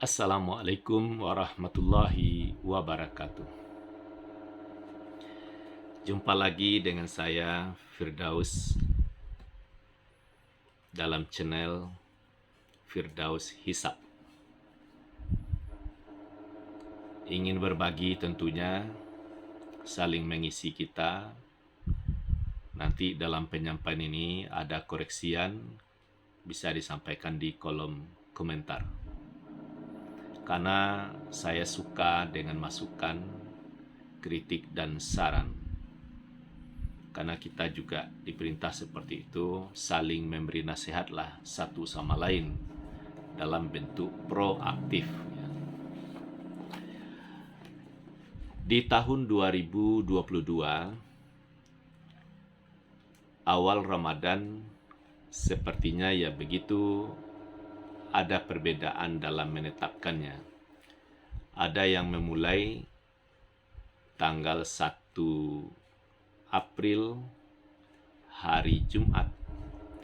Assalamualaikum warahmatullahi wabarakatuh. Jumpa lagi dengan saya Firdaus dalam channel Firdaus Hisab. Ingin berbagi tentunya, saling mengisi kita. Nanti dalam penyampaian ini ada koreksian, bisa disampaikan di kolom komentar. Karena saya suka dengan masukan, kritik, dan saran. Karena kita juga diperintah seperti itu, saling memberi nasihatlah satu sama lain dalam bentuk proaktif. Di tahun 2022, awal Ramadan sepertinya ya begitu ada perbedaan dalam menetapkannya. Ada yang memulai tanggal 1 April, hari Jumat,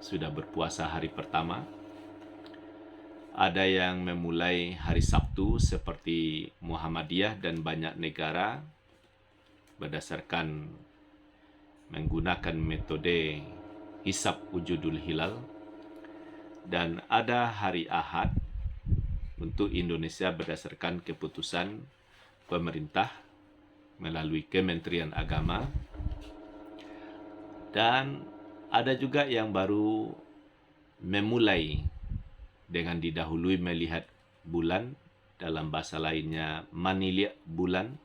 sudah berpuasa hari pertama. Ada yang memulai hari Sabtu seperti Muhammadiyah dan banyak negara berdasarkan menggunakan metode hisab wujudul hilal. Dan ada hari Ahad untuk Indonesia berdasarkan keputusan pemerintah melalui Kementerian Agama. Dan ada juga yang baru memulai dengan didahului melihat bulan, dalam bahasa lainnya maniliak bulan.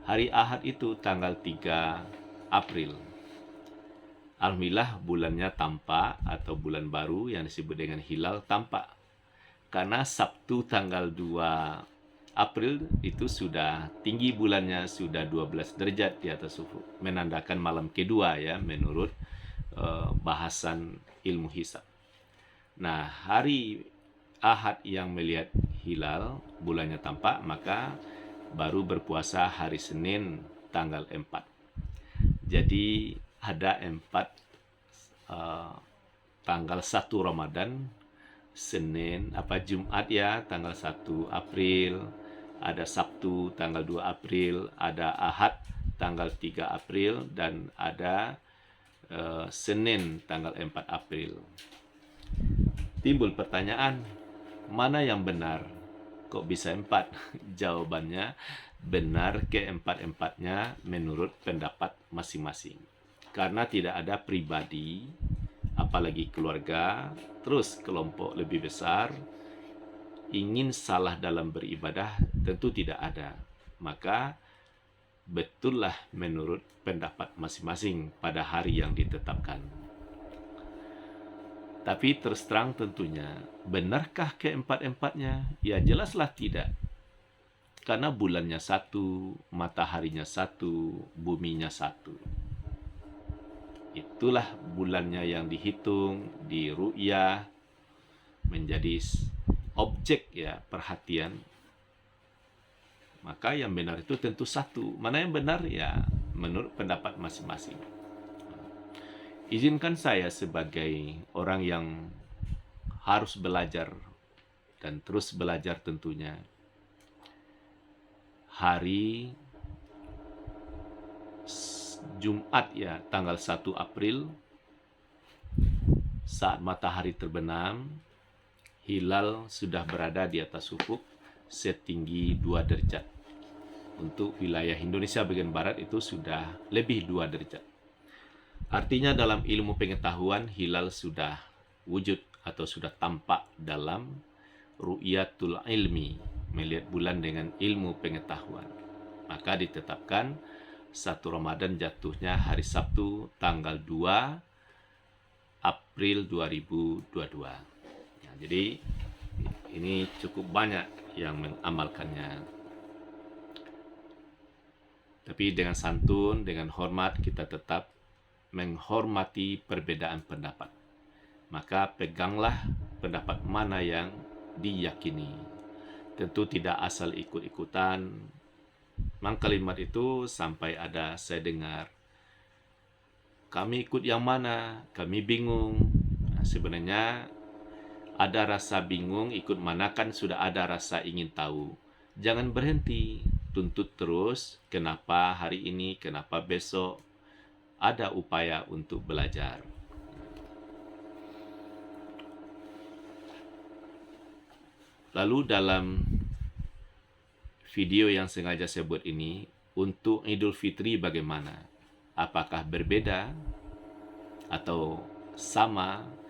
Hari Ahad itu tanggal 3 April. Alhamdulillah bulannya tampak, atau bulan baru yang disebut dengan hilal tampak. Karena Sabtu tanggal 2 April itu sudah tinggi bulannya, sudah 12 derajat di atas ufuk, menandakan malam kedua ya menurut bahasan ilmu hisab. Nah, hari Ahad yang melihat hilal, bulannya tampak, maka baru berpuasa hari Senin tanggal 4. Jadi ada 4 tanggal 1 Ramadan, Senin Jumat ya tanggal 1 April, ada Sabtu tanggal 2 April, ada Ahad tanggal 3 April, dan ada Senin tanggal 4 April. Timbul pertanyaan, mana yang benar? Kok bisa 4? Jawabannya, benar keempat-empatnya menurut pendapat masing-masing. Karena tidak ada pribadi, apalagi keluarga, terus kelompok lebih besar, ingin salah dalam beribadah, tentu tidak ada. Maka betullah menurut pendapat masing-masing pada hari yang ditetapkan. Tapi terus terang tentunya, benarkah keempat-empatnya? Ya jelaslah tidak. Karena bulannya satu, mataharinya satu, buminya satu. Itulah bulannya yang dihitung, di ru'yah, menjadi objek ya perhatian. Maka yang benar itu tentu satu. Mana yang benar ya menurut pendapat masing-masing. Izinkan saya sebagai orang yang harus belajar dan terus belajar tentunya, hari Jumat ya tanggal 1 April, saat matahari terbenam, hilal sudah berada di atas ufuk setinggi 2 derajat. Untuk wilayah Indonesia bagian barat itu sudah lebih 2 derajat. Artinya dalam ilmu pengetahuan, hilal sudah wujud atau sudah tampak dalam ru'yatul ilmi, melihat bulan dengan ilmu pengetahuan. Maka ditetapkan 1 Ramadan jatuhnya hari Sabtu tanggal 2 April 2022. Ya, jadi ini cukup banyak yang mengamalkannya. Tapi dengan santun, dengan hormat, kita tetap menghormati perbedaan pendapat. Maka peganglah pendapat mana yang diyakini. Tentu tidak asal ikut-ikutan. Memang kalimat itu sampai ada saya dengar, kami ikut yang mana, kami bingung. Nah, sebenarnya ada rasa bingung ikut mana, kan sudah ada rasa ingin tahu. Jangan berhenti, tuntut terus, kenapa hari ini, kenapa besok. Ada upaya untuk belajar. Lalu dalam video yang sengaja saya buat ini, untuk Idul Fitri bagaimana? Apakah berbeda atau sama?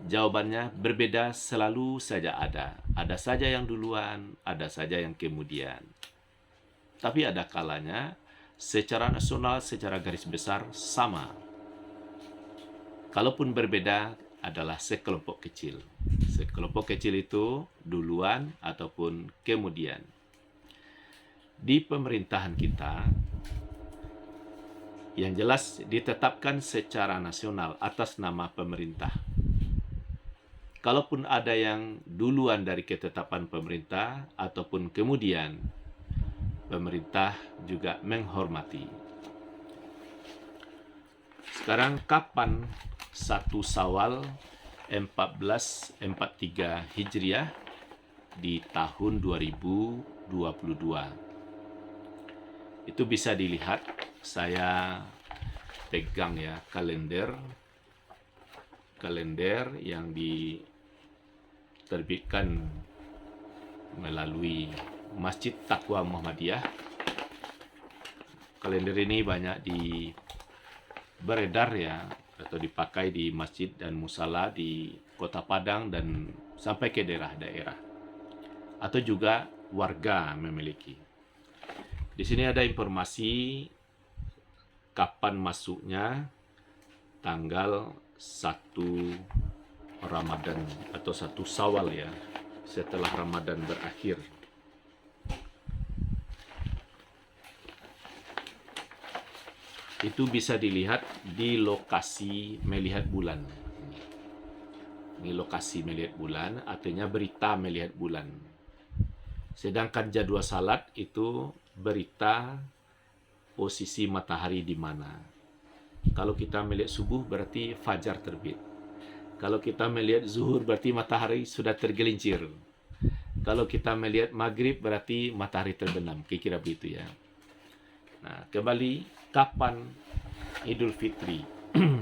Jawabannya berbeda, selalu saja ada. Ada saja yang duluan, ada saja yang kemudian. Tapi ada kalanya, secara nasional, secara garis besar, sama. Kalaupun berbeda, adalah sekelompok kecil. Sekelompok kecil itu duluan ataupun kemudian. Di pemerintahan kita, yang jelas ditetapkan secara nasional atas nama pemerintah. Kalaupun ada yang duluan dari ketetapan pemerintah ataupun kemudian, pemerintah juga menghormati. Sekarang kapan 1 Syawal 1443 Hijriah di tahun 2022? Itu bisa dilihat, saya pegang ya kalender yang diterbitkan melalui Masjid Taqwa Muhammadiyah. Kalender ini banyak beredar ya, atau dipakai di masjid dan musala di Kota Padang dan sampai ke daerah-daerah, atau juga warga memiliki. Di sini ada informasi kapan masuknya, tanggal 1 Ramadan atau 1 Syawal ya, setelah Ramadan berakhir. Itu bisa dilihat di lokasi melihat bulan. Ini lokasi melihat bulan, artinya berita melihat bulan. Sedangkan jadwal salat itu berita posisi matahari di mana. Kalau kita melihat subuh berarti fajar terbit. Kalau kita melihat zuhur berarti matahari sudah tergelincir. Kalau kita melihat maghrib berarti matahari terbenam. Kira-kira begitu ya. Nah, kembali kapan Idul Fitri?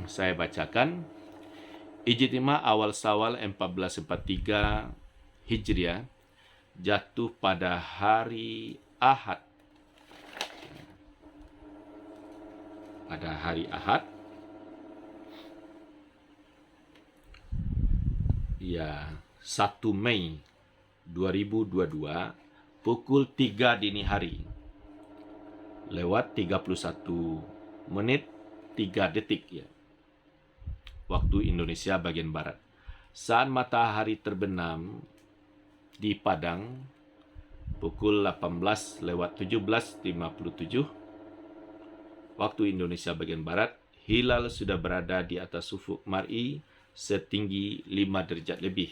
Saya bacakan. Ijtima awal Syawal 1443 Hijriah jatuh pada hari Ahad. Pada hari Ahad, ya, 1 Mei 2022 pukul 3 dini hari lewat 31 menit 3 detik ya, waktu Indonesia bagian Barat. Saat matahari terbenam di Padang pukul 18 lewat 17.57 waktu Indonesia bagian Barat, hilal sudah berada di atas ufuk mar'i setinggi 5 derajat lebih.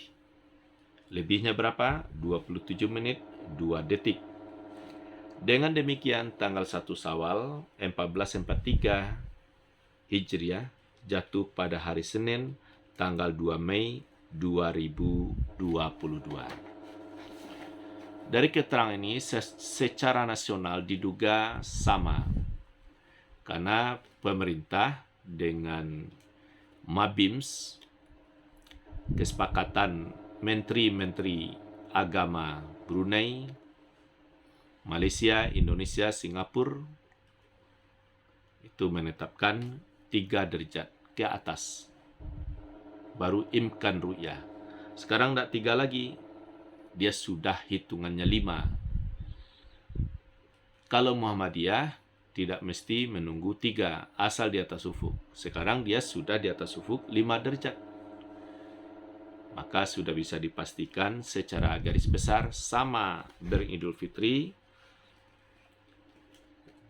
Lebihnya berapa? 27 menit 2 detik. Dengan demikian, tanggal 1 Syawal 1443 Hijriah jatuh pada hari Senin, tanggal 2 Mei 2022. Dari keterangan ini, secara nasional diduga sama. Karena pemerintah dengan Mabims, kesepakatan menteri-menteri agama Brunei, Malaysia, Indonesia, Singapura, itu menetapkan 3 derajat ke atas. Baru imkan ru'yah. Sekarang tidak 3 lagi, dia sudah hitungannya 5. Kalau Muhammadiyah, tidak mesti menunggu 3, asal di atas ufuk. Sekarang dia sudah di atas ufuk 5 derajat. Maka sudah bisa dipastikan secara garis besar sama beridul fitri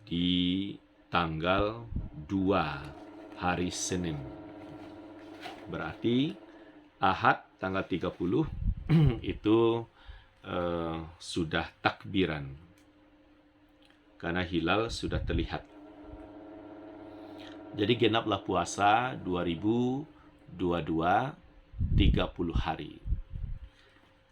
di tanggal 2 hari Senin. Berarti Ahad tanggal 30 itu sudah takbiran. Karena hilal sudah terlihat. Jadi genaplah puasa 2022 30 hari.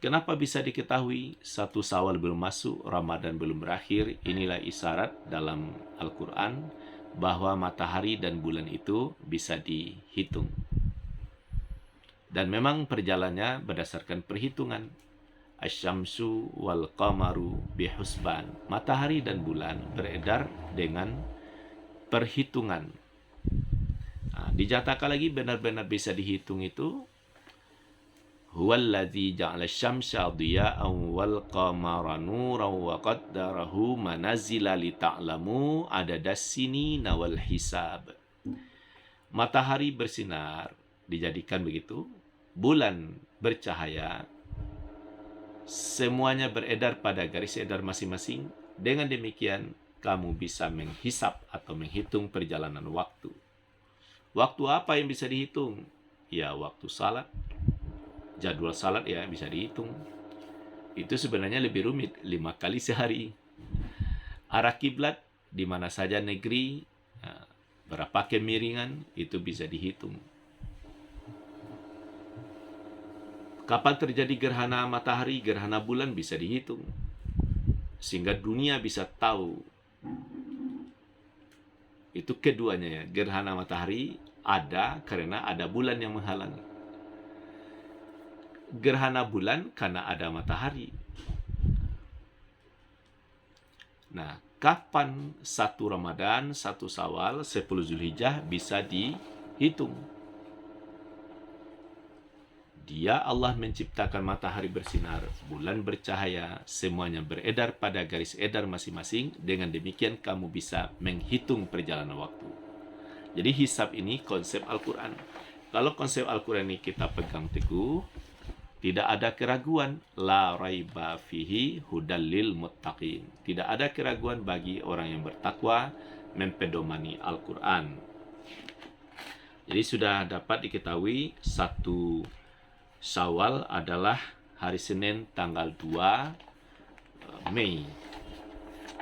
Kenapa bisa diketahui? Satu Syawal belum masuk, Ramadan belum berakhir. Inilah isyarat dalam Al-Quran bahwa matahari dan bulan itu bisa dihitung. Dan memang perjalanannya berdasarkan perhitungan. Asyamsu wal qamaru bihusban. Matahari dan bulan beredar dengan perhitungan. Dijatakan lagi benar-benar bisa dihitung itu. Huwallazi ja'ala syamsa diya'an wal qamara nuran wa qaddarahu manazila li ta'lamu adadas sinina wal hisab. Matahari bersinar, dijadikan begitu. Bulan bercahaya, semuanya beredar pada garis edar masing-masing. Dengan demikian, kamu bisa menghisap atau menghitung perjalanan waktu. Waktu apa yang bisa dihitung? Ya, waktu salat. Jadwal salat ya bisa dihitung. Itu sebenarnya lebih rumit, 5 kali sehari. Arah kiblat di mana saja negeri, berapa kemiringan, itu bisa dihitung. Kapan terjadi gerhana matahari, gerhana bulan bisa dihitung. Sehingga dunia bisa tahu. Itu keduanya ya, gerhana matahari ada karena ada bulan yang menghalangi. Gerhana bulan karena ada matahari. Nah, kapan 1 Ramadan, 1 Syawal, 10 Zulhijjah bisa dihitung? Dia Allah menciptakan matahari bersinar, bulan bercahaya, semuanya beredar pada garis edar masing-masing. Dengan demikian kamu bisa menghitung perjalanan waktu. Jadi hisab ini konsep Al-Quran. Kalau konsep Al-Quran ini kita pegang teguh, tidak ada keraguan. La raiba fihi hudal lil muttaqin. Tidak ada keraguan bagi orang yang bertakwa mempedomani Al-Quran. Jadi sudah dapat diketahui 1 Syawal adalah hari Senin tanggal 2 Mei.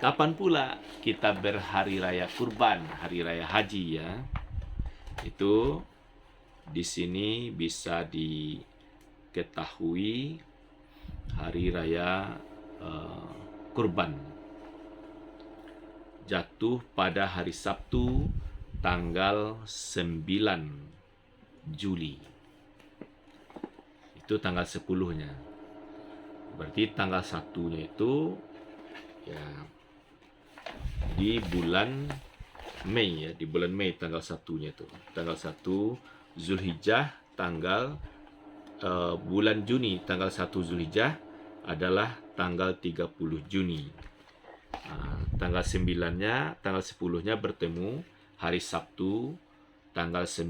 Kapan pula kita berhari raya kurban, hari raya haji ya? Itu di sini bisa diketahui hari raya kurban jatuh pada hari Sabtu tanggal 9 Juli. Itu tanggal 10-nya. Berarti tanggal 1-nya itu ya di bulan Mei ya, di bulan Mei tanggal 1-nya itu. Tanggal 1 Zulhijjah tanggal bulan Juni tanggal 1 Zulhijjah adalah tanggal 30 Juni. Tanggal 9-nya, tanggal 10-nya bertemu hari Sabtu tanggal 9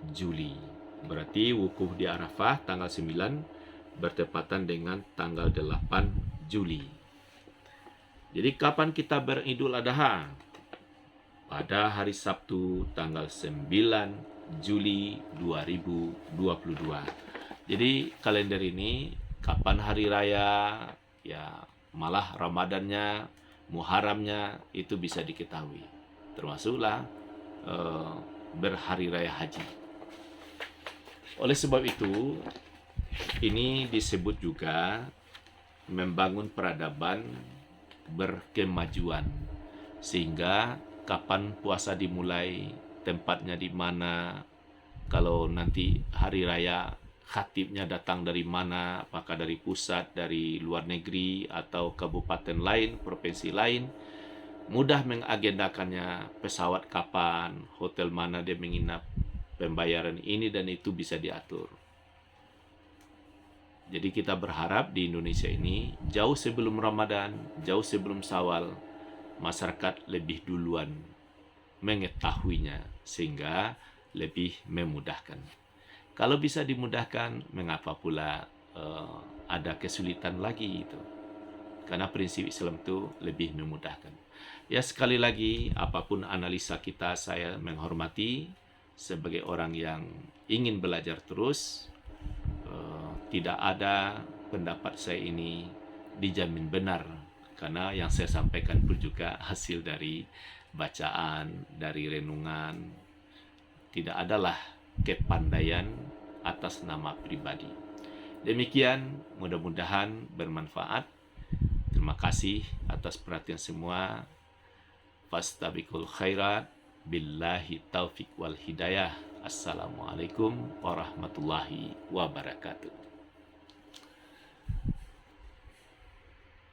Juli. Berarti wukuf di Arafah tanggal 9 bertepatan dengan tanggal 8 Juli. Jadi kapan kita beridul adha? Pada hari Sabtu tanggal 9 Juli 2022. Jadi kalender ini kapan hari raya, ya malah Ramadannya, Muharramnya itu bisa diketahui. Termasuklah berhari raya haji. Oleh sebab itu, ini disebut juga membangun peradaban berkemajuan. Sehingga kapan puasa dimulai, tempatnya di mana, kalau nanti hari raya khatibnya datang dari mana, apakah dari pusat, dari luar negeri, atau kabupaten lain, provinsi lain, mudah mengagendakannya, pesawat kapan, hotel mana dia menginap, pembayaran ini dan itu bisa diatur. Jadi kita berharap di Indonesia ini jauh sebelum Ramadan, jauh sebelum Syawal, masyarakat lebih duluan mengetahuinya sehingga lebih memudahkan. Kalau bisa dimudahkan, mengapa pula ada kesulitan lagi itu? Karena prinsip Islam itu lebih memudahkan. Ya sekali lagi, apapun analisa kita, saya menghormati sebagai orang yang ingin belajar terus. Tidak ada pendapat saya ini dijamin benar, karena yang saya sampaikan pun juga hasil dari bacaan, dari renungan. Tidak adalah kepandaian atas nama pribadi. Demikian, mudah-mudahan bermanfaat. Terima kasih atas perhatian semua. Fastabiqul khairat. Billahi taufik wal hidayah. Assalamualaikum warahmatullahi wabarakatuh.